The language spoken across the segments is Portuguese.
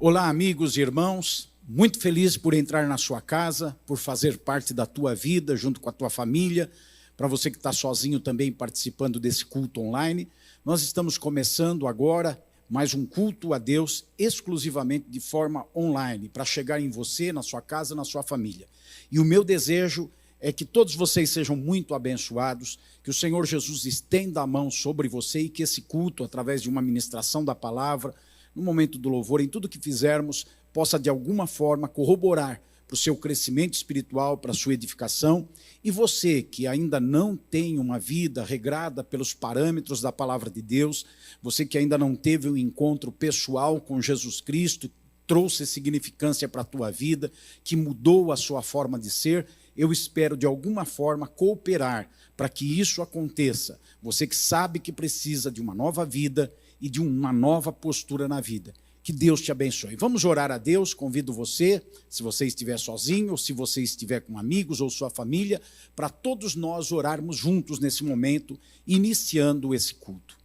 Olá, amigos e irmãos, muito feliz por entrar na sua casa, por fazer parte da tua vida, junto com a tua família. Para você que está sozinho também participando desse culto online, nós estamos começando agora mais um culto a Deus exclusivamente de forma online, para chegar em você, na sua casa, na sua família. E o meu desejo é que todos vocês sejam muito abençoados, que o Senhor Jesus estenda a mão sobre você e que esse culto, através de uma ministração da palavra, no momento do louvor, em tudo que fizermos, possa de alguma forma corroborar para o seu crescimento espiritual, para a sua edificação. E você que ainda não tem uma vida regrada pelos parâmetros da palavra de Deus, você que ainda não teve um encontro pessoal com Jesus Cristo, trouxe significância para a tua vida, que mudou a sua forma de ser, eu espero de alguma forma cooperar para que isso aconteça. Você que sabe que precisa de uma nova vida e de uma nova postura na vida. Que Deus te abençoe. Vamos orar a Deus, convido você, se você estiver sozinho, ou se você estiver com amigos ou sua família, para todos nós orarmos juntos nesse momento, iniciando esse culto.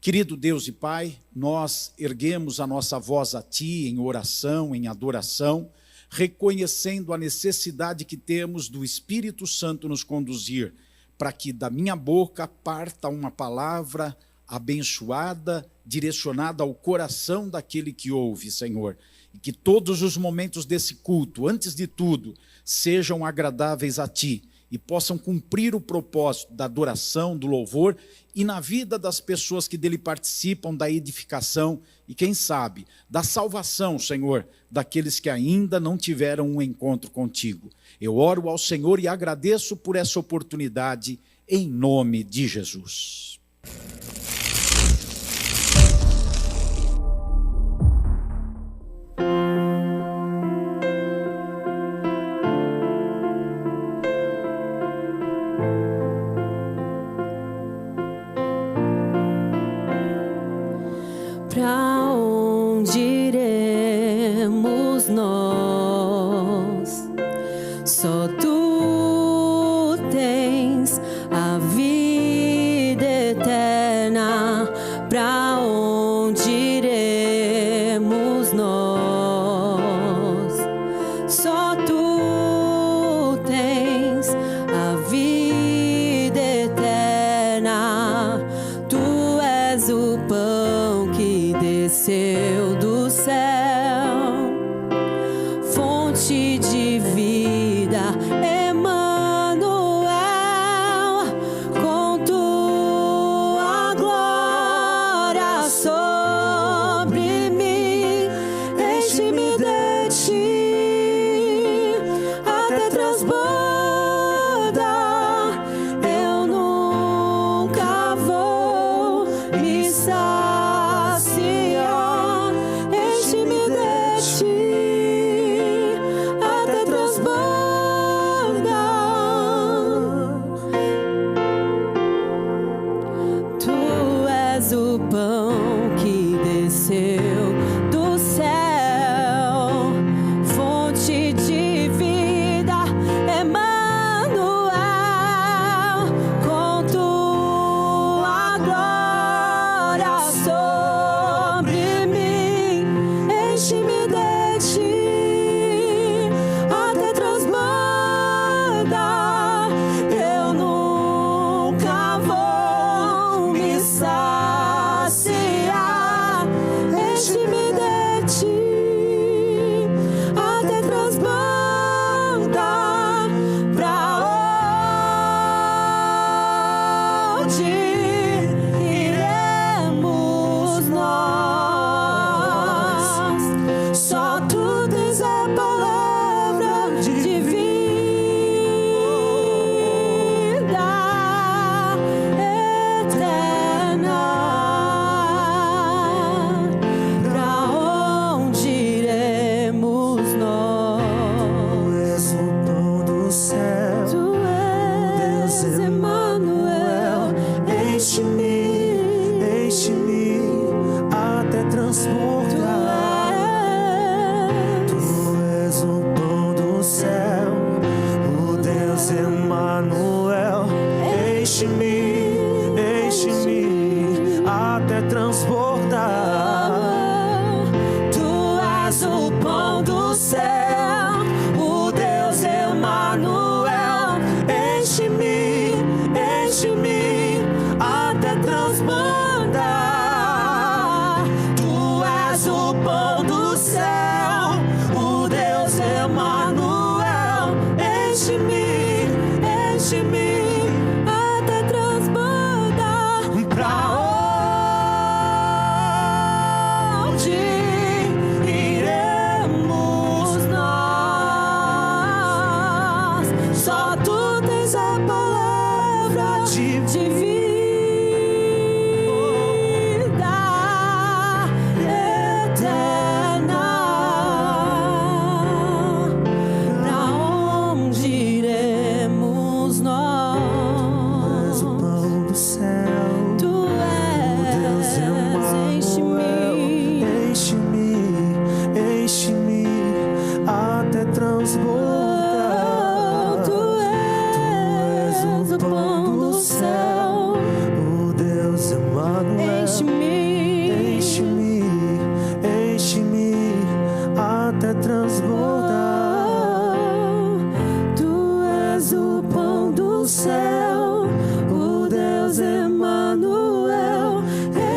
Querido Deus e Pai, nós erguemos a nossa voz a Ti em oração, em adoração, reconhecendo a necessidade que temos do Espírito Santo nos conduzir, para que da minha boca parta uma palavra abençoada, direcionada ao coração daquele que ouve, Senhor. E que todos os momentos desse culto, antes de tudo, sejam agradáveis a Ti e possam cumprir o propósito da adoração, do louvor e na vida das pessoas que dele participam, da edificação e, quem sabe, da salvação, Senhor, daqueles que ainda não tiveram um encontro contigo. Eu oro ao Senhor e agradeço por essa oportunidade, em nome de Jesus. Pra onde iremos nós? Só Tu tens a vida eterna. Pra onde iremos nós? Só Tu tens a vida eterna. Tu és o pão que desceu do céu, fonte de vida, Emanuel, com Tua glória sobre mim, enche-me de Ti até transbordar. Eu nunca vou me saciar, enche-me de Ti até transbordar. Tu és o pão que desceu do céu, fonte de vida, Emanuel, com Tua glória sobre mim, enche-me de Ti até transbordar. Eu nunca vou me saciar, enche-me de Ti até transbordar. Pra onde iremos nós? Só Tu tens a palavra de vida eterna. Pra onde iremos nós? Tu és o pão do céu, Tu és Emanuel, enche-me, enche-me até transbordar. Tu és o pão do céu, o Deus Emanuel, enche-me, enche-me até transbordar. Tu és enche-me, enche-me até transbordar. Tu és o pão do céu, o Deus Emanuel. Enche-me, enche-me até transbordar. Pra onde iremos nós? Só tu tens a palavra de vida eterna. Pra onde iremos nós? O pão do céu, Tu Deus és, Emanuel. enche-me. Enche-me, enche-me até transbordar. Tu és o pão do céu. O Deus Emanuel. Enche-me, Enche-me, enche-me até transbordar. Tu és o pão do céu, o Deus Emanuel.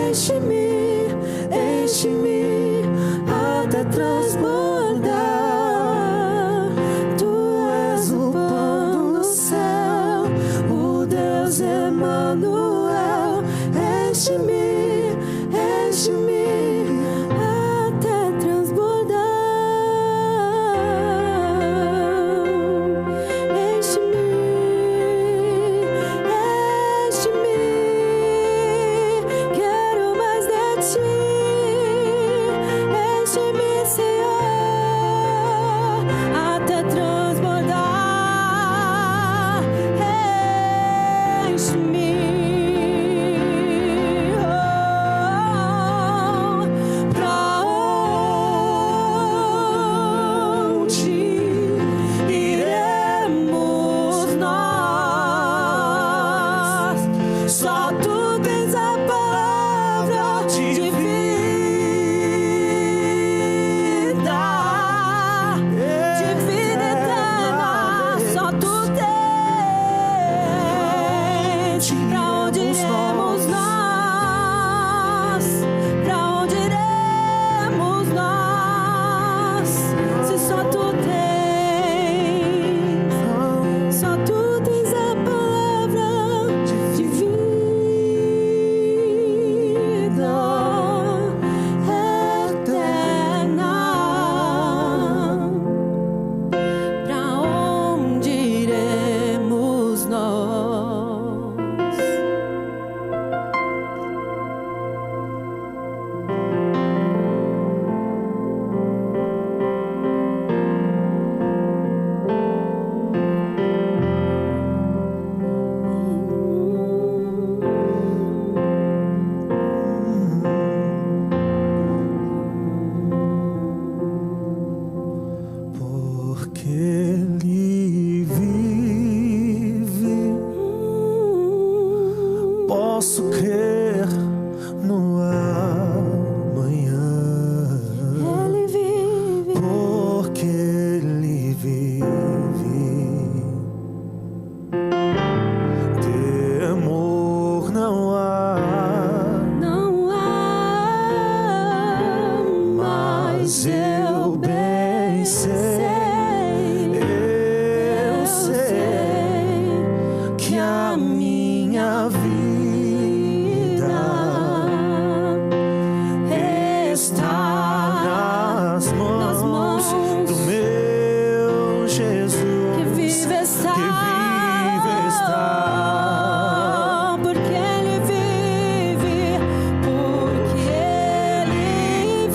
Enche-me, enche-me até transbordar. Tu és o pão do céu, o Deus Emanuel. Enche-me, enche-me até transbordar. Enche-me, enche-me. Quero mais de ti. Enche-me, Senhor, até transbordar. Enche-me. Pra onde iremos nós? Só tu tens a palavra de vida eterna. Só tu tens. Pra onde iremos nós? Pra onde iremos nós? Se só tu tens, só tu tens a palavra de vida eterna. Pra onde iremos nós? Porque Ele vive, posso crer no amanhã. Ele vive, Porque Ele vive, temor não há. não há, mas eu bem sei, Eu sei que a minha vida está nas mãos do meu Jesus, que vive está, que vive está. porque Ele vive, porque Ele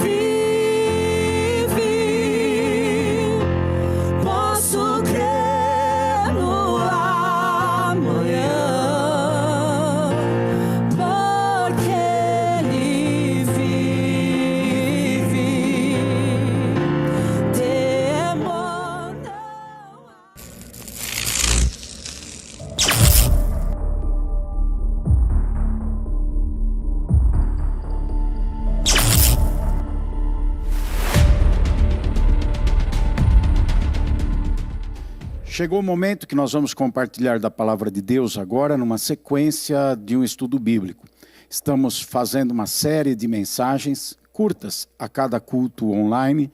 vive. Posso crer no amanhã. Chegou o momento que nós vamos compartilhar da palavra de Deus agora numa sequência de um estudo bíblico. Estamos fazendo uma série de mensagens curtas a cada culto online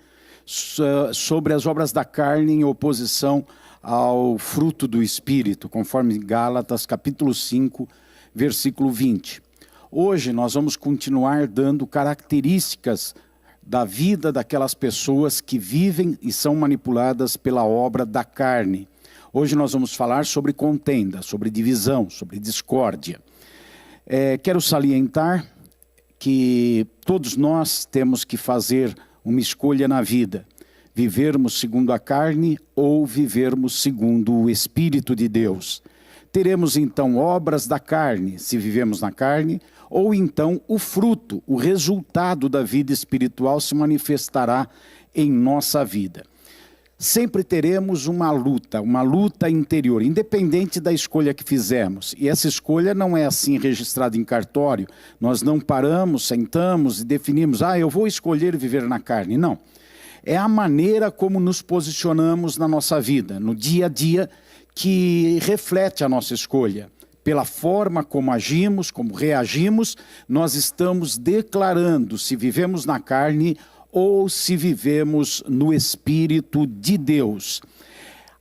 sobre as obras da carne em oposição ao fruto do Espírito, conforme Gálatas capítulo 5, versículo 20. Hoje nós vamos continuar dando características da vida daquelas pessoas que vivem e são manipuladas pela obra da carne. Hoje nós vamos falar sobre contenda, sobre divisão, sobre discórdia. Quero salientar que todos nós temos que fazer uma escolha na vida. Vivermos segundo a carne ou vivermos segundo o Espírito de Deus. Teremos então obras da carne, se vivemos na carne, ou então o fruto, o resultado da vida espiritual se manifestará em nossa vida. Sempre teremos uma luta interior, independente da escolha que fizemos. E essa escolha não é assim registrada em cartório. Nós não paramos, sentamos e definimos, eu vou escolher viver na carne. Não. É a maneira como nos posicionamos na nossa vida, no dia a dia, que reflete a nossa escolha. Pela forma como agimos, como reagimos, nós estamos declarando se vivemos na carne ou se vivemos no Espírito de Deus.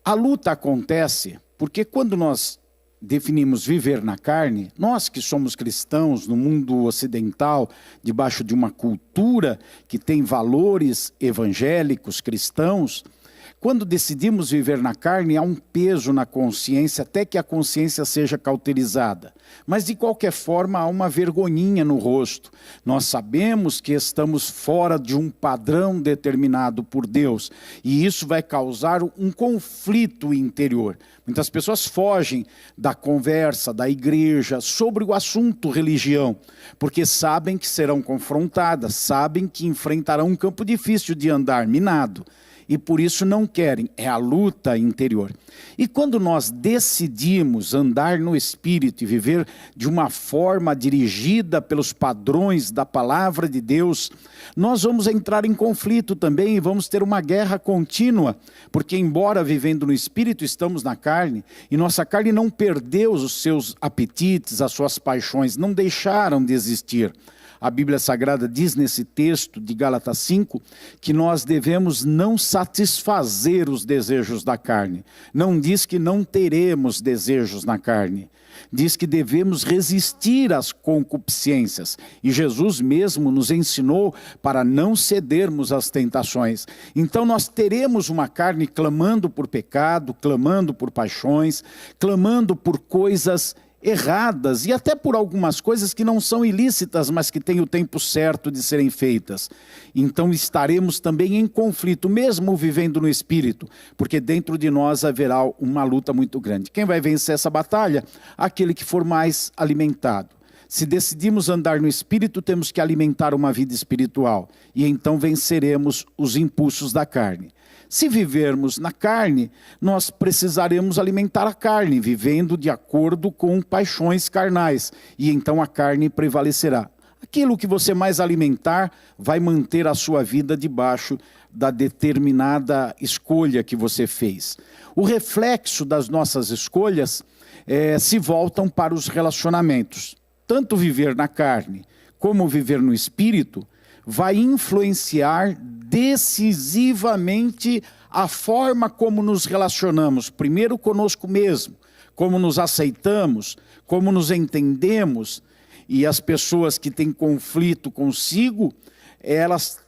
A luta acontece porque quando nós definimos viver na carne, nós que somos cristãos no mundo ocidental, debaixo de uma cultura que tem valores evangélicos, cristãos, quando decidimos viver na carne, há um peso na consciência, até que a consciência seja cauterizada. Mas, de qualquer forma, há uma vergonhinha no rosto. Nós sabemos que estamos fora de um padrão determinado por Deus. E isso vai causar um conflito interior. Muitas pessoas fogem da conversa, da igreja, sobre o assunto religião, porque sabem que serão confrontadas, sabem que enfrentarão um campo difícil de andar, minado. E por isso não querem, é a luta interior. E quando nós decidimos andar no Espírito e viver de uma forma dirigida pelos padrões da palavra de Deus, nós vamos entrar em conflito também e vamos ter uma guerra contínua, porque embora vivendo no Espírito estamos na carne, e nossa carne não perdeu os seus apetites, as suas paixões, não deixaram de existir. A Bíblia Sagrada diz nesse texto de Gálatas 5 que nós devemos não satisfazer os desejos da carne. Não diz que não teremos desejos na carne. Diz que devemos resistir às concupiscências. E Jesus mesmo nos ensinou para não cedermos às tentações. Então nós teremos uma carne clamando por pecado, clamando por paixões, clamando por coisas erradas e até por algumas coisas que não são ilícitas, mas que têm o tempo certo de serem feitas. Então estaremos também em conflito, mesmo vivendo no Espírito, porque dentro de nós haverá uma luta muito grande. Quem vai vencer essa batalha? Aquele que for mais alimentado. Se decidimos andar no Espírito, temos que alimentar uma vida espiritual, e então venceremos os impulsos da carne. Se vivermos na carne, nós precisaremos alimentar a carne, vivendo de acordo com paixões carnais, e então a carne prevalecerá. Aquilo que você mais alimentar vai manter a sua vida debaixo da determinada escolha que você fez. O reflexo das nossas escolhas se voltam para os relacionamentos. Tanto viver na carne como viver no Espírito vai influenciar decisivamente a forma como nos relacionamos, primeiro conosco mesmo, como nos aceitamos, como nos entendemos. E as pessoas que têm conflito consigo, elas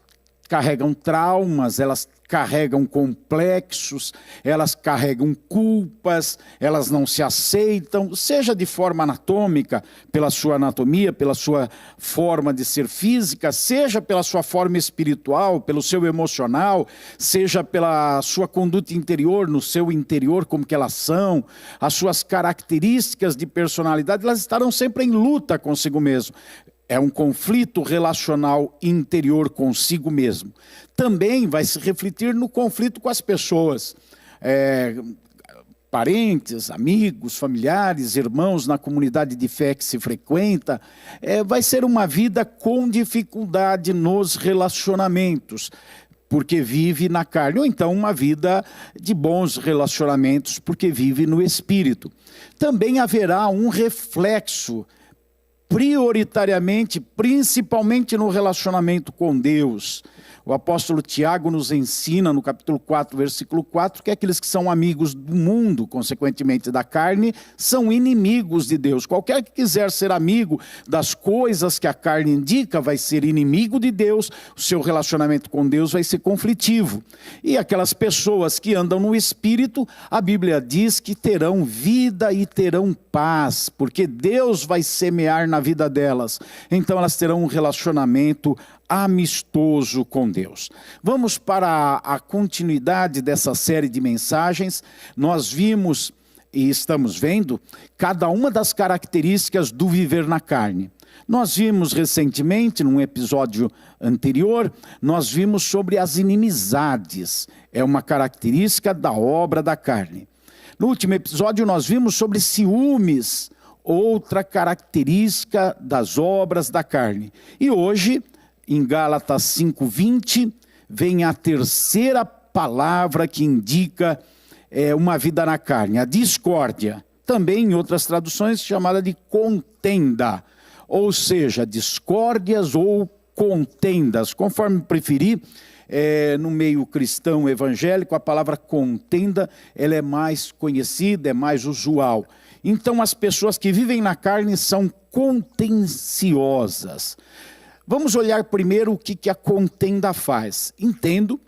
carregam traumas, elas carregam complexos, elas carregam culpas, elas não se aceitam, seja de forma anatômica, pela sua anatomia, pela sua forma de ser física, seja pela sua forma espiritual, pelo seu emocional, seja pela sua conduta interior, no seu interior, como que elas são, as suas características de personalidade, elas estarão sempre em luta consigo mesmo. É um conflito relacional interior consigo mesmo. Também vai se refletir no conflito com as pessoas. Parentes, amigos, familiares, irmãos na comunidade de fé que se frequenta. Vai ser uma vida com dificuldade nos relacionamentos. porque vive na carne, ou então uma vida de bons relacionamentos, porque vive no Espírito. Também haverá um reflexo, prioritariamente, principalmente no relacionamento com Deus. O apóstolo Tiago nos ensina no capítulo 4, versículo 4, que aqueles que são amigos do mundo, consequentemente da carne, são inimigos de Deus. Qualquer que quiser ser amigo das coisas que a carne indica, vai ser inimigo de Deus, o seu relacionamento com Deus vai ser conflitivo. E aquelas pessoas que andam no Espírito, a Bíblia diz que terão vida e terão paz, porque Deus vai semear na vida delas. Então elas terão um relacionamento amistoso com Deus. Vamos para a continuidade dessa série de mensagens. Nós vimos e estamos vendo cada uma das características do viver na carne. Nós vimos recentemente, num episódio anterior, nós vimos sobre as inimizades. É uma característica da obra da carne. No último episódio nós vimos sobre ciúmes, outra característica das obras da carne. E hoje, em Gálatas 5:20, vem a terceira palavra que indica uma vida na carne, a discórdia. Também em outras traduções chamada de contenda, ou seja, discórdias ou contendas, conforme preferir. No meio cristão evangélico, a palavra contenda ela é mais conhecida, é mais usual. Então as pessoas que vivem na carne são contenciosas. Vamos olhar primeiro o que a contenda faz. Entendo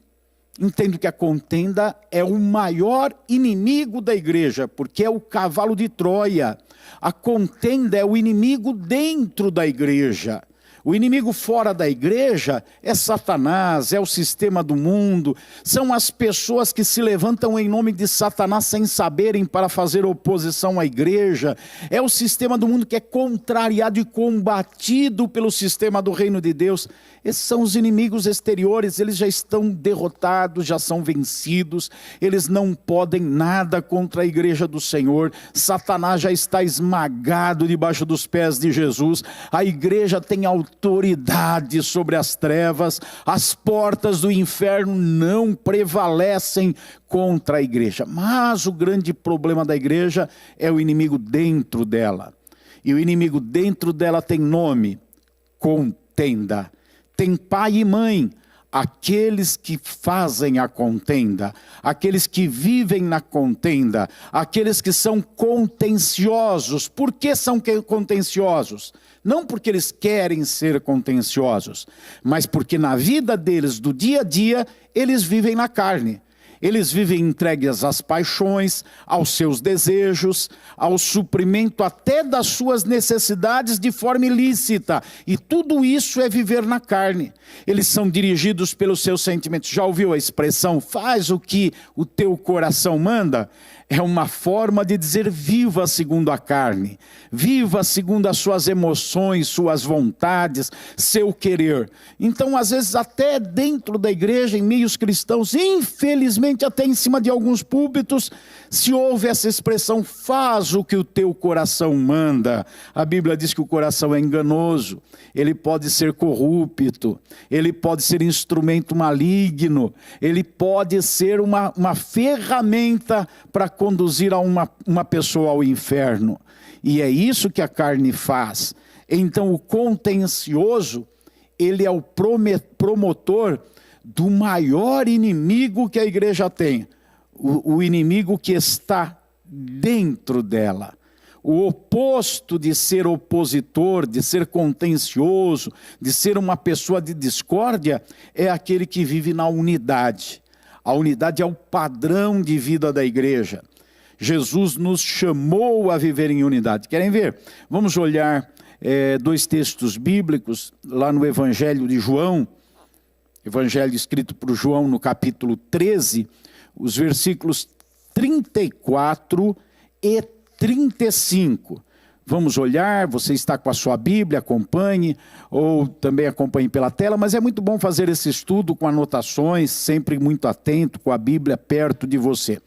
que a contenda é o maior inimigo da igreja, porque é o cavalo de Troia. A contenda é o inimigo dentro da igreja. O inimigo fora da igreja é Satanás, é o sistema do mundo, são as pessoas que se levantam em nome de Satanás sem saberem para fazer oposição à igreja, é o sistema do mundo que é contrariado e combatido pelo sistema do reino de Deus. Esses são os inimigos exteriores, eles já estão derrotados, já são vencidos, eles não podem nada contra a igreja do Senhor. Satanás já está esmagado debaixo dos pés de Jesus, a igreja tem autoridade sobre as trevas, as portas do inferno não prevalecem contra a igreja. Mas o grande problema da igreja é o inimigo dentro dela. E o inimigo dentro dela tem nome: contenda. Tem pai e mãe, aqueles que fazem a contenda, aqueles que vivem na contenda, aqueles que são contenciosos. Por que são contenciosos? Não porque eles querem ser contenciosos, mas porque na vida deles, do dia a dia, eles vivem na carne. Eles vivem entregues às paixões, aos seus desejos, ao suprimento até das suas necessidades de forma ilícita. E tudo isso é viver na carne. Eles são dirigidos pelos seus sentimentos. Já ouviu a expressão, faz o que o teu coração manda? É uma forma de dizer viva segundo a carne, viva segundo as suas emoções, suas vontades, seu querer. Então às vezes até dentro da igreja, em meios cristãos, infelizmente até em cima de alguns púlpitos, se ouve essa expressão, faz o que o teu coração manda. A Bíblia diz que o coração é enganoso, ele pode ser corrupto, ele pode ser instrumento maligno, ele pode ser uma ferramenta para conduzir a uma pessoa ao inferno. E é isso que a carne faz. Então o contencioso, ele é o promotor do maior inimigo que a igreja tem. O inimigo que está dentro dela. O oposto de ser opositor, de ser contencioso, de ser uma pessoa de discórdia, é aquele que vive na unidade. A unidade é o padrão de vida da igreja. Jesus nos chamou a viver em unidade. Querem ver? Vamos olhar dois textos bíblicos, lá no Evangelho de João, Evangelho escrito por João no capítulo 13, os versículos 34 e 35. Vamos olhar, você está com a sua Bíblia, acompanhe, ou também acompanhe pela tela, mas é muito bom fazer esse estudo com anotações, sempre muito atento, com a Bíblia perto de você.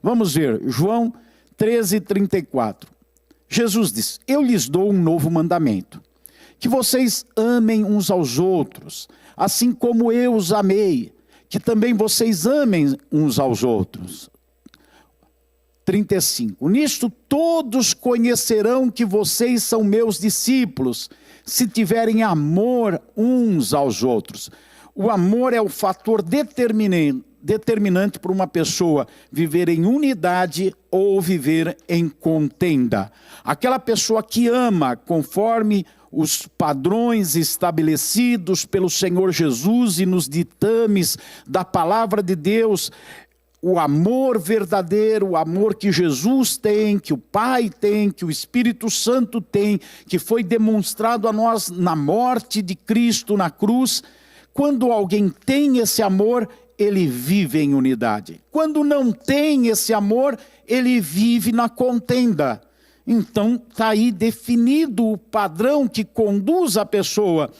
Vamos ver, João 13, 34. Jesus diz, eu lhes dou um novo mandamento, que vocês amem uns aos outros, assim como eu os amei, que também vocês amem uns aos outros. 35. Nisto todos conhecerão que vocês são meus discípulos, se tiverem amor uns aos outros. O amor é o fator determinante para uma pessoa viver em unidade ou viver em contenda. Aquela pessoa que ama conforme os padrões estabelecidos pelo Senhor Jesus e nos ditames da palavra de Deus, o amor verdadeiro, o amor que Jesus tem, que o Pai tem, que o Espírito Santo tem, que foi demonstrado a nós na morte de Cristo na cruz. Quando alguém tem esse amor, ele vive em unidade. Quando não tem esse amor, ele vive na contenda. Então está aí definido o padrão que conduz a pessoa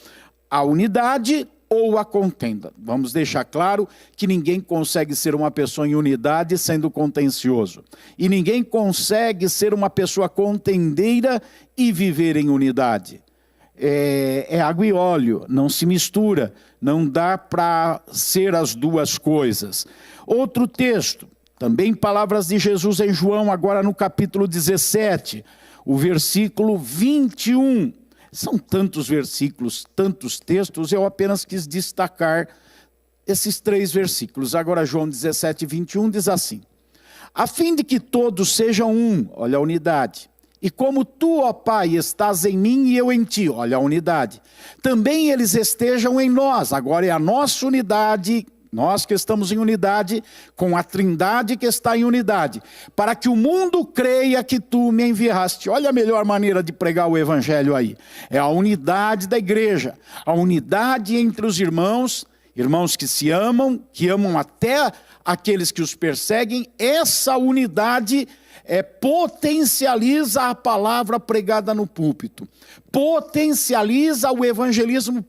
à unidade ou à contenda. Vamos deixar claro que ninguém consegue ser uma pessoa em unidade sendo contencioso. E ninguém consegue ser uma pessoa contendeira e viver em unidade. É água e óleo, não se mistura, não dá para ser as duas coisas. Outro texto, também palavras de Jesus em João, agora no capítulo 17, o versículo 21. São tantos versículos, tantos textos, eu apenas quis destacar esses 3 versículos. Agora João 17, 21 diz assim: a fim de que todos sejam um, olha a unidade, e como tu, ó Pai, estás em mim e eu em ti, olha a unidade, também eles estejam em nós, agora é a nossa unidade, nós que estamos em unidade, com a Trindade que está em unidade, para que o mundo creia que tu me enviaste. Olha a melhor maneira de pregar o evangelho aí. É a unidade da igreja, a unidade entre os irmãos, irmãos que se amam, que amam até aqueles que os perseguem. Essa unidade potencializa a palavra pregada no púlpito, potencializa o evangelismo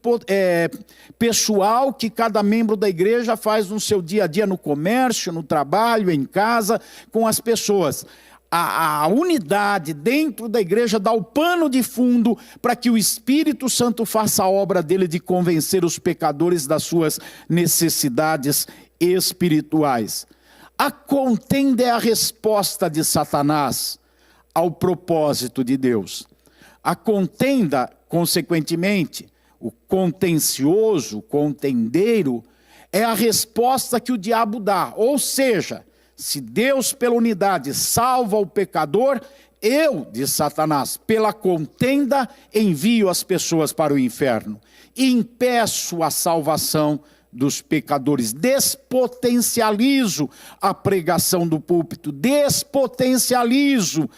pessoal que cada membro da igreja faz no seu dia a dia, no comércio, no trabalho, em casa, com as pessoas. A unidade dentro da igreja dá o pano de fundo para que o Espírito Santo faça a obra dele de convencer os pecadores das suas necessidades espirituais. A contenda é a resposta de Satanás ao propósito de Deus. A contenda, consequentemente, o contencioso, o contendeiro, é a resposta que o diabo dá. Ou seja, se Deus pela unidade salva o pecador, eu, diz Satanás, pela contenda envio as pessoas para o inferno e impeço a salvação dos pecadores, despotencializo a pregação do púlpito, despotencializo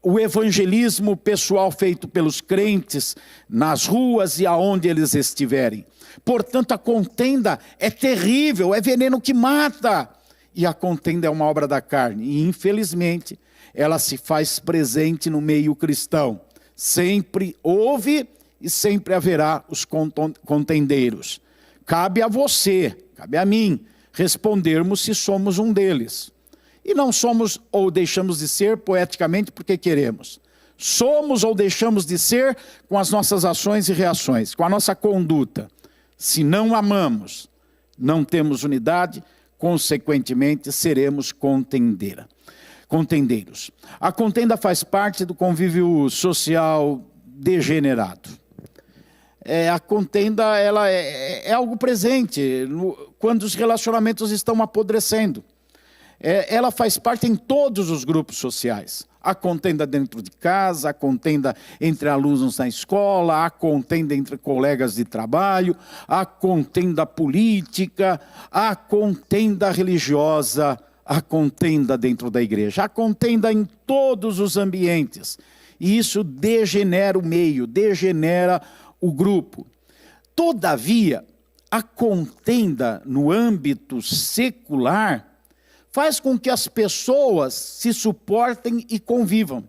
o evangelismo pessoal feito pelos crentes nas ruas e aonde eles estiverem. Portanto, a contenda é terrível, é veneno que mata. E a contenda é uma obra da carne. E, infelizmente, ela se faz presente no meio cristão. Sempre houve e sempre haverá os contendeiros. Cabe a você, cabe a mim, respondermos se somos um deles. E não somos ou deixamos de ser poeticamente porque queremos. Somos ou deixamos de ser com as nossas ações e reações, com a nossa conduta. Se não amamos, não temos unidade, consequentemente seremos contendeiros. A contenda faz parte do convívio social degenerado. A contenda ela é algo presente quando os relacionamentos estão apodrecendo. Ela faz parte em todos os grupos sociais. A contenda dentro de casa, a contenda entre alunos na escola, a contenda entre colegas de trabalho, a contenda política, a contenda religiosa, a contenda dentro da igreja, a contenda em todos os ambientes. E isso degenera o meio, degenera o grupo. Todavia, a contenda no âmbito secular faz com que as pessoas se suportem e convivam.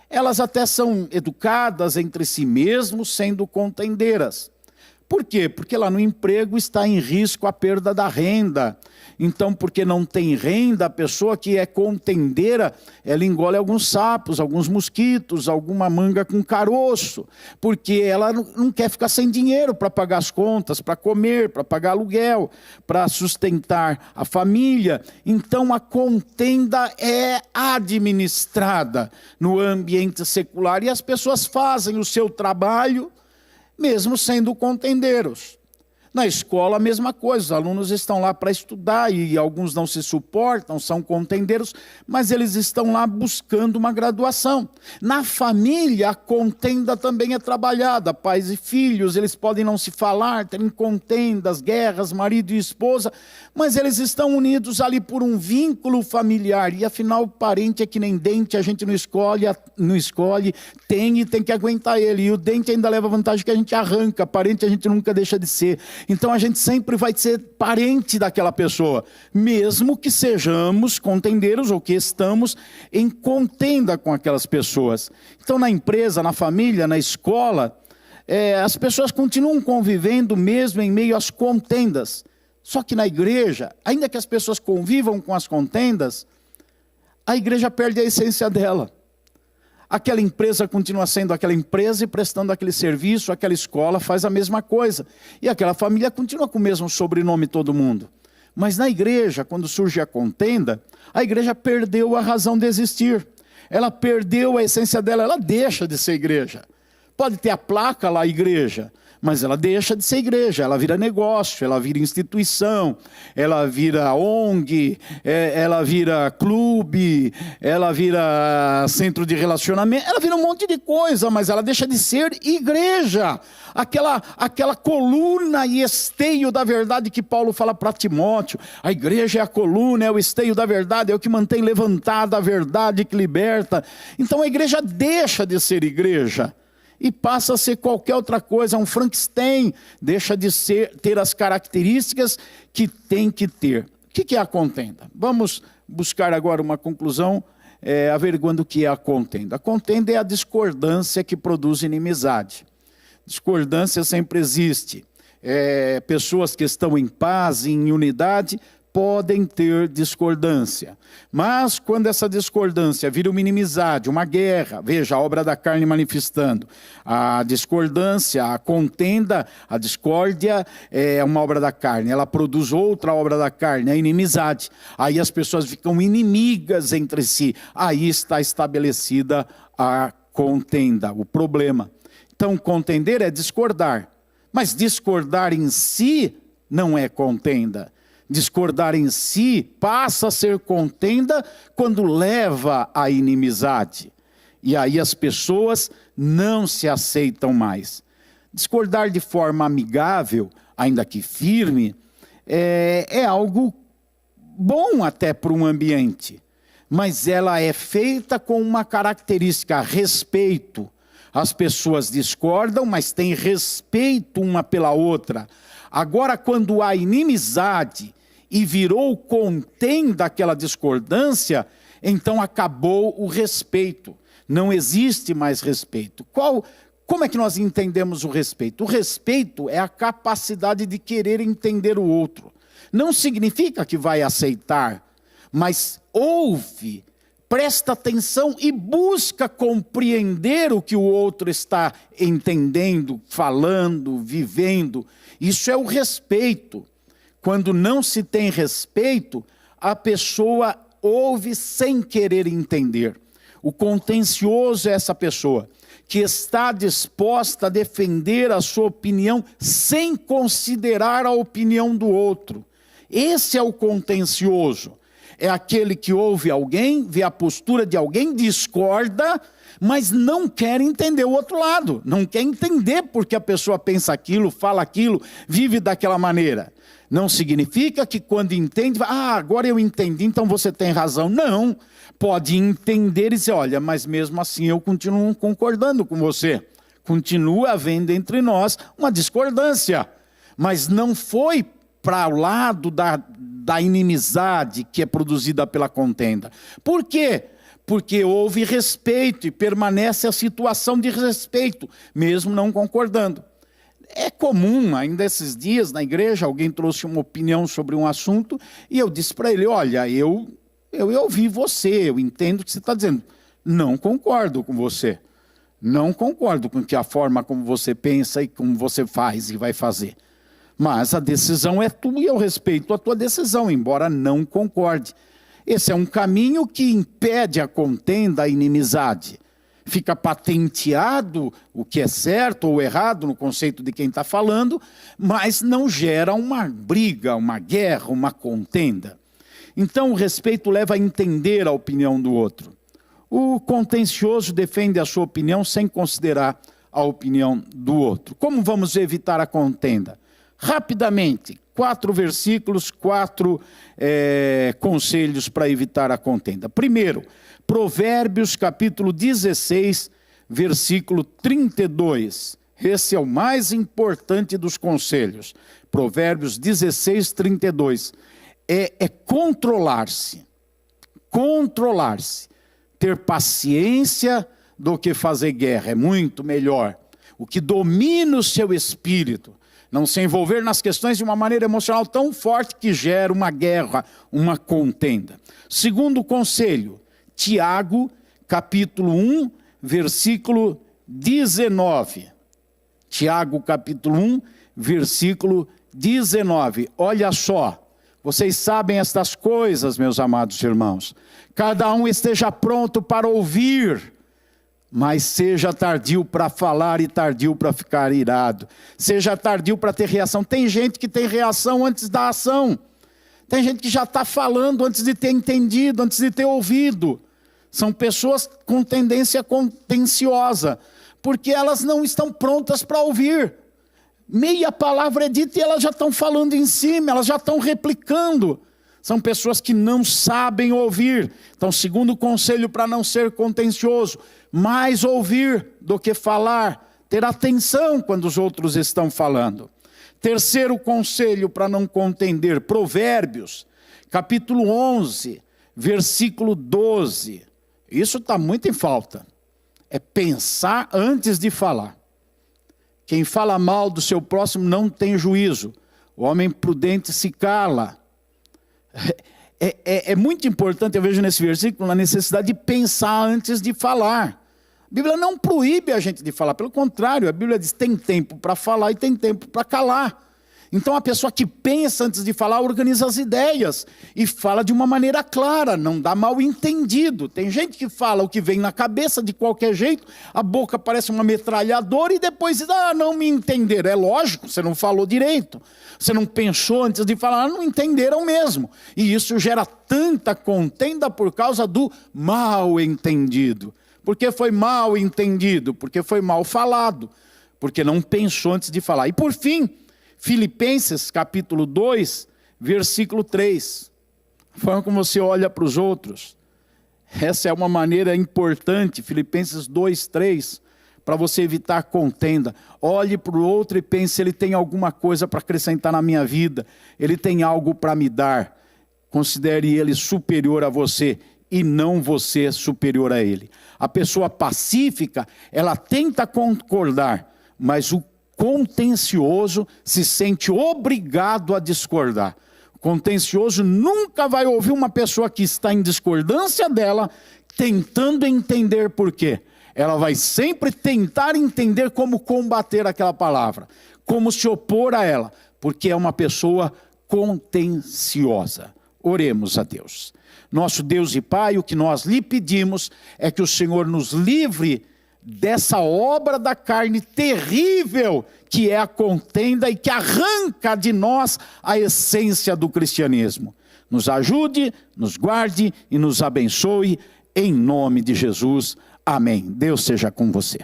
Elas até são educadas entre si mesmos, sendo contendeiras. Por quê? Porque lá no emprego está em risco a perda da renda. Então, porque não tem renda, a pessoa que é contendeira, ela engole alguns sapos, alguns mosquitos, alguma manga com caroço, porque ela não quer ficar sem dinheiro para pagar as contas, para comer, para pagar aluguel, para sustentar a família. Então, a contenda é administrada no ambiente secular e as pessoas fazem o seu trabalho mesmo sendo contendeiros. Na escola, a mesma coisa, os alunos estão lá para estudar e alguns não se suportam, são contendeiros, mas eles estão lá buscando uma graduação. Na família, a contenda também é trabalhada, pais e filhos, eles podem não se falar, terem contendas, guerras, marido e esposa, mas eles estão unidos ali por um vínculo familiar, e afinal, parente é que nem dente, a gente não escolhe, tem que aguentar ele, e o dente ainda leva vantagem que a gente arranca, parente a gente nunca deixa de ser. Então a gente sempre vai ser parente daquela pessoa, mesmo que sejamos contendeiros ou que estamos em contenda com aquelas pessoas. Então na empresa, na família, na escola, as pessoas continuam convivendo mesmo em meio às contendas. Só que na igreja, ainda que as pessoas convivam com as contendas, a igreja perde a essência dela. Aquela empresa continua sendo aquela empresa e prestando aquele serviço, aquela escola faz a mesma coisa. E aquela família continua com o mesmo sobrenome todo mundo. Mas na igreja, quando surge a contenda, a igreja perdeu a razão de existir. Ela perdeu a essência dela, ela deixa de ser igreja. Pode ter a placa lá, igreja, mas ela deixa de ser igreja, ela vira negócio, ela vira instituição, ela vira ONG, ela vira clube, ela vira centro de relacionamento, ela vira um monte de coisa, mas ela deixa de ser igreja. Aquela coluna e esteio da verdade que Paulo fala para Timóteo, a igreja é a coluna, é o esteio da verdade, é o que mantém levantada a verdade que liberta. Então a igreja deixa de ser igreja e passa a ser qualquer outra coisa, um Frankenstein, deixa de ter as características que tem que ter. O que é a contenda? Vamos buscar agora uma conclusão, averiguando o que é a contenda. A contenda é a discordância que produz inimizade. Discordância sempre existe. Pessoas que estão em paz, em unidade, podem ter discordância. Mas quando essa discordância vira uma inimizade, uma guerra, veja a obra da carne manifestando. A discordância, a contenda, a discórdia é uma obra da carne. Ela produz outra obra da carne, a inimizade. Aí as pessoas ficam inimigas entre si. Aí está estabelecida a contenda, o problema. Então, contender é discordar. Mas discordar em si não é contenda. Discordar em si passa a ser contenda quando leva à inimizade. E aí as pessoas não se aceitam mais. Discordar de forma amigável, ainda que firme, é algo bom até para um ambiente. Mas ela é feita com uma característica, respeito. As pessoas discordam, mas têm respeito uma pela outra. Agora, quando há inimizade e virou contenda aquela discordância, então acabou o respeito. Não existe mais respeito. Como é que nós entendemos o respeito? O respeito é a capacidade de querer entender o outro. Não significa que vai aceitar, mas ouve, presta atenção e busca compreender o que o outro está entendendo, falando, vivendo. Isso é o respeito. Quando não se tem respeito, a pessoa ouve sem querer entender. O contencioso é essa pessoa que está disposta a defender a sua opinião sem considerar a opinião do outro. Esse é o contencioso. É aquele que ouve alguém, vê a postura de alguém, discorda, mas não quer entender o outro lado. Não quer entender porque a pessoa pensa aquilo, fala aquilo, vive daquela maneira. Não significa que quando entende, agora eu entendi, então você tem razão. Não, pode entender e dizer, olha, mas mesmo assim eu continuo concordando com você. Continua havendo entre nós uma discordância, mas não foi para o lado da inimizade que é produzida pela contenda. Por quê? Porque houve respeito e permanece a situação de respeito, mesmo não concordando. É comum, ainda esses dias na igreja, alguém trouxe uma opinião sobre um assunto e eu disse para ele, olha, eu ouvi você, eu entendo o que você está dizendo. Não concordo com você. Não concordo com a forma como você pensa e como você faz e vai fazer. Mas a decisão é tua e eu respeito a tua decisão, embora não concorde. Esse é um caminho que impede a contenda, a inimizade. Fica patenteado o que é certo ou errado no conceito de quem está falando, mas não gera uma briga, uma guerra, uma contenda. Então o respeito leva a entender a opinião do outro. O contencioso defende a sua opinião sem considerar a opinião do outro. Como vamos evitar a contenda? Rapidamente, 4 versículos, 4 conselhos para evitar a contenda. Primeiro, Provérbios capítulo 16, versículo 32. Esse é o mais importante dos conselhos. Provérbios 16, 32. É controlar-se. Controlar-se. Ter paciência do que fazer guerra. É muito melhor. O que domina o seu espírito. Não se envolver nas questões de uma maneira emocional tão forte que gera uma guerra, uma contenda. Segundo conselho, Tiago, capítulo 1, versículo 19. Tiago, capítulo 1, versículo 19. Olha só, vocês sabem estas coisas, meus amados irmãos. Cada um esteja pronto para ouvir, mas seja tardio para falar e tardio para ficar irado. Seja tardio para ter reação. Tem gente que tem reação antes da ação. Tem gente que já está falando antes de ter entendido, antes de ter ouvido. São pessoas com tendência contenciosa, porque elas não estão prontas para ouvir. Meia palavra é dita e elas já estão falando em cima, elas já estão replicando. São pessoas que não sabem ouvir. Então, segundo conselho para não ser contencioso, mais ouvir do que falar, ter atenção quando os outros estão falando. Terceiro conselho para não contender, Provérbios, capítulo 11, versículo 12. Isso está muito em falta. É pensar antes de falar. Quem fala mal do seu próximo não tem juízo. O homem prudente se cala. É muito importante, eu vejo nesse versículo, a necessidade de pensar antes de falar. A Bíblia não proíbe a gente de falar, pelo contrário, a Bíblia diz tem tempo para falar e tem tempo para calar. Então a pessoa que pensa antes de falar, organiza as ideias e fala de uma maneira clara, não dá mal entendido. Tem gente que fala o que vem na cabeça de qualquer jeito, a boca parece uma metralhadora e depois diz, não me entenderam. É lógico, você não falou direito, você não pensou antes de falar, não entenderam mesmo. E isso gera tanta contenda por causa do mal entendido. Porque foi mal entendido, porque foi mal falado, porque não pensou antes de falar. E por fim, Filipenses capítulo 2, versículo 3. A forma como você olha para os outros. Essa é uma maneira importante, Filipenses 2, 3, para você evitar contenda. Olhe para o outro e pense se ele tem alguma coisa para acrescentar na minha vida. Ele tem algo para me dar. Considere ele superior a você e não você superior a ele. A pessoa pacífica, ela tenta concordar, mas o contencioso se sente obrigado a discordar. O contencioso nunca vai ouvir uma pessoa que está em discordância dela, tentando entender por quê. Ela vai sempre tentar entender como combater aquela palavra, como se opor a ela, porque é uma pessoa contenciosa. Oremos a Deus. Nosso Deus e Pai, o que nós lhe pedimos é que o Senhor nos livre dessa obra da carne terrível que é a contenda e que arranca de nós a essência do cristianismo. Nos ajude, nos guarde e nos abençoe em nome de Jesus. Amém. Deus seja com você.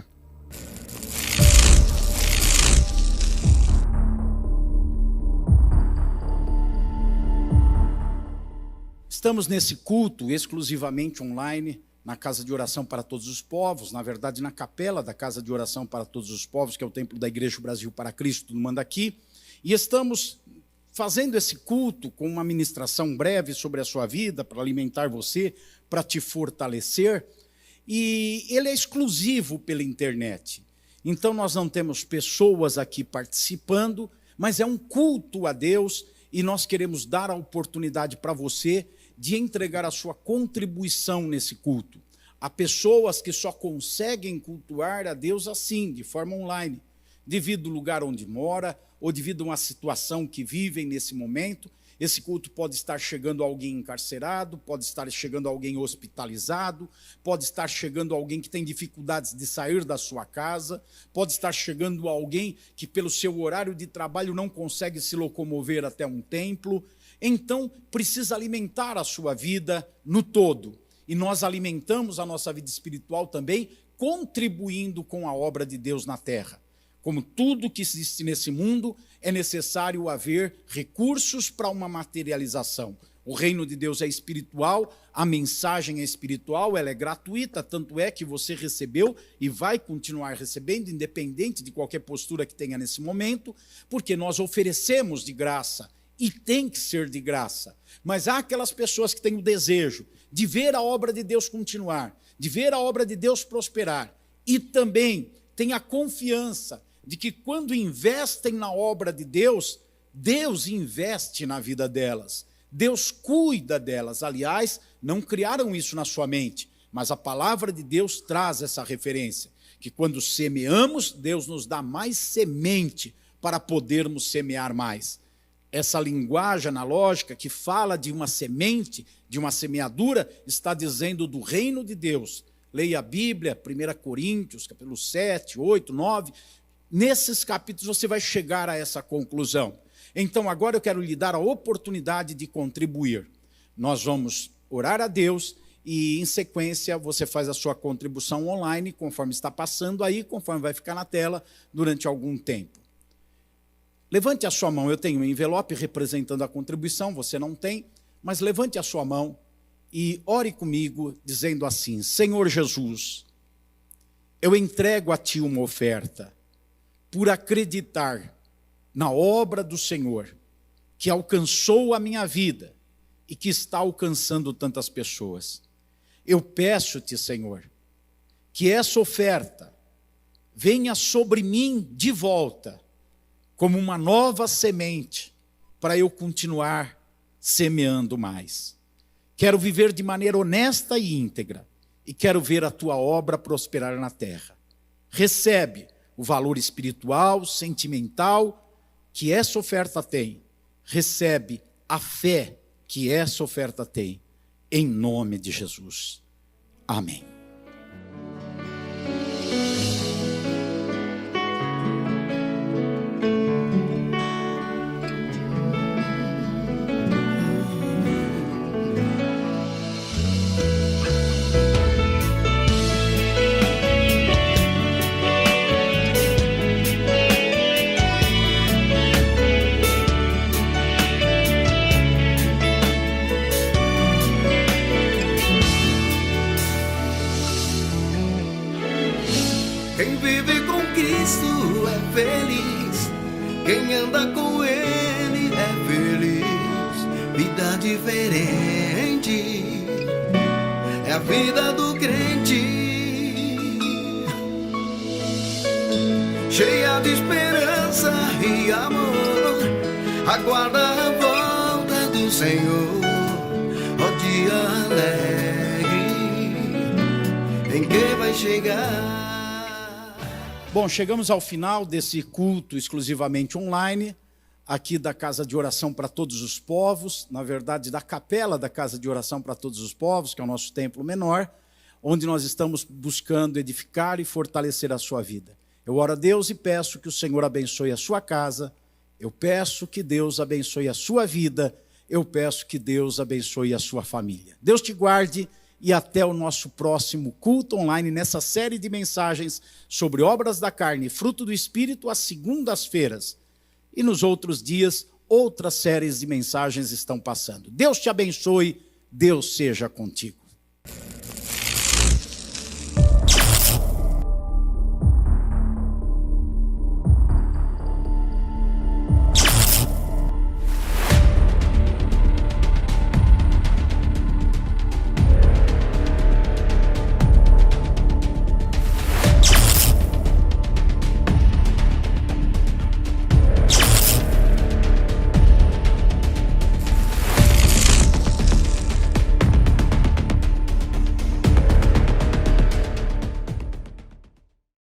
Estamos nesse culto exclusivamente online, na Casa de Oração para Todos os Povos, na verdade na capela da Casa de Oração para Todos os Povos, que é o templo da Igreja Brasil para Cristo no Mandaqui, e estamos fazendo esse culto com uma ministração breve sobre a sua vida, para alimentar você, para te fortalecer, e ele é exclusivo pela internet. Então nós não temos pessoas aqui participando, mas é um culto a Deus e nós queremos dar a oportunidade para você de entregar a sua contribuição nesse culto. Há pessoas que só conseguem cultuar a Deus assim, de forma online, devido ao lugar onde mora ou devido a uma situação que vivem nesse momento. Esse culto pode estar chegando alguém encarcerado, pode estar chegando alguém hospitalizado, pode estar chegando alguém que tem dificuldades de sair da sua casa, pode estar chegando alguém que pelo seu horário de trabalho não consegue se locomover até um templo. Então, precisa alimentar a sua vida no todo. E nós alimentamos a nossa vida espiritual também, contribuindo com a obra de Deus na terra. Como tudo que existe nesse mundo, é necessário haver recursos para uma materialização. O reino de Deus é espiritual, a mensagem é espiritual, ela é gratuita, tanto é que você recebeu e vai continuar recebendo, independente de qualquer postura que tenha nesse momento, porque nós oferecemos de graça, e tem que ser de graça. Mas há aquelas pessoas que têm o desejo de ver a obra de Deus continuar, de ver a obra de Deus prosperar, e também têm a confiança de que quando investem na obra de Deus, Deus investe na vida delas, Deus cuida delas. Aliás, não criaram isso na sua mente, mas a palavra de Deus traz essa referência, que quando semeamos, Deus nos dá mais semente para podermos semear mais. Essa linguagem analógica que fala de uma semente, de uma semeadura, está dizendo do reino de Deus. Leia a Bíblia, 1 Coríntios, capítulo 7, 8, 9... Nesses capítulos você vai chegar a essa conclusão. Então agora eu quero lhe dar a oportunidade de contribuir. Nós vamos orar a Deus e em sequência você faz a sua contribuição online, conforme está passando aí, conforme vai ficar na tela durante algum tempo. Levante a sua mão, eu tenho um envelope representando a contribuição, você não tem, mas levante a sua mão e ore comigo dizendo assim: Senhor Jesus, eu entrego a Ti uma oferta, por acreditar na obra do Senhor, que alcançou a minha vida e que está alcançando tantas pessoas. Eu peço-te, Senhor, que essa oferta venha sobre mim de volta, como uma nova semente, para eu continuar semeando mais. Quero viver de maneira honesta e íntegra, e quero ver a tua obra prosperar na terra. Recebe o valor espiritual, sentimental que essa oferta tem. Recebe a fé que essa oferta tem. Em nome de Jesus. Amém. Quem vive com Cristo é feliz, quem anda com Ele é feliz. Vida diferente é a vida do crente, cheia de esperança e amor, aguarda a volta do Senhor. Ó dia alegre em que vai chegar. Bom, chegamos ao final desse culto exclusivamente online, aqui da Casa de Oração para Todos os Povos, na verdade da Capela da Casa de Oração para Todos os Povos, que é o nosso templo menor, onde nós estamos buscando edificar e fortalecer a sua vida. Eu oro a Deus e peço que o Senhor abençoe a sua casa, eu peço que Deus abençoe a sua vida, eu peço que Deus abençoe a sua família. Deus te guarde. E até o nosso próximo culto online, nessa série de mensagens sobre obras da carne e fruto do Espírito, às segundas-feiras. E nos outros dias, outras séries de mensagens estão passando. Deus te abençoe, Deus seja contigo.